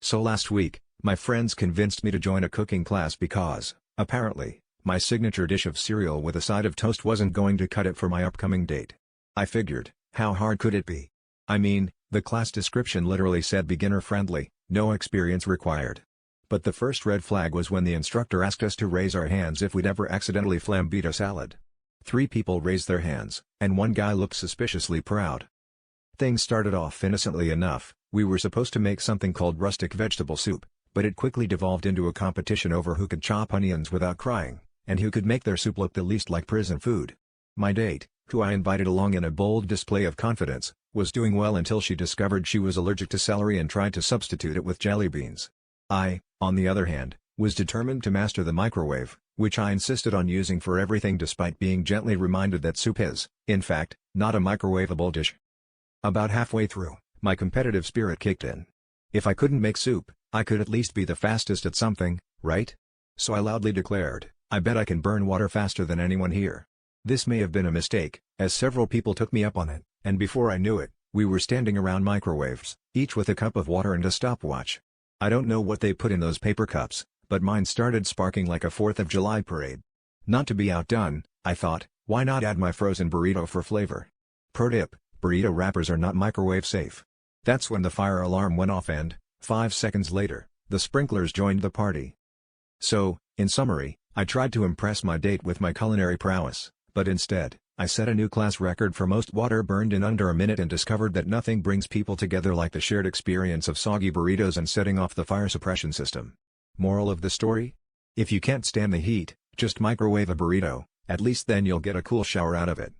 So last week, my friends convinced me to join a cooking class because, apparently, my signature dish of cereal with a side of toast wasn't going to cut it for my upcoming date. I figured, how hard could it be? I mean, the class description literally said beginner friendly, no experience required. But the first red flag was when the instructor asked us to raise our hands if we'd ever accidentally flambéed a salad. 3 people raised their hands, and one guy looked suspiciously proud. Things started off innocently enough. We were supposed to make something called rustic vegetable soup, but it quickly devolved into a competition over who could chop onions without crying, and who could make their soup look the least like prison food. My date, who I invited along in a bold display of confidence, was doing well until she discovered she was allergic to celery and tried to substitute it with jelly beans. I, on the other hand, was determined to master the microwave, which I insisted on using for everything despite being gently reminded that soup is, in fact, not a microwavable dish. About halfway through, my competitive spirit kicked in. If I couldn't make soup, I could at least be the fastest at something, right? So I loudly declared, I bet I can burn water faster than anyone here. This may have been a mistake, as several people took me up on it, and before I knew it, we were standing around microwaves, each with a cup of water and a stopwatch. I don't know what they put in those paper cups, but mine started sparking like a 4th of July parade. Not to be outdone, I thought, why not add my frozen burrito for flavor? Pro tip, burrito wrappers are not microwave safe. That's when the fire alarm went off and, 5 seconds later, the sprinklers joined the party. So, in summary, I tried to impress my date with my culinary prowess, but instead, I set a new class record for most water burned in under a minute and discovered that nothing brings people together like the shared experience of soggy burritos and setting off the fire suppression system. Moral of the story? If you can't stand the heat, just microwave a burrito, at least then you'll get a cool shower out of it.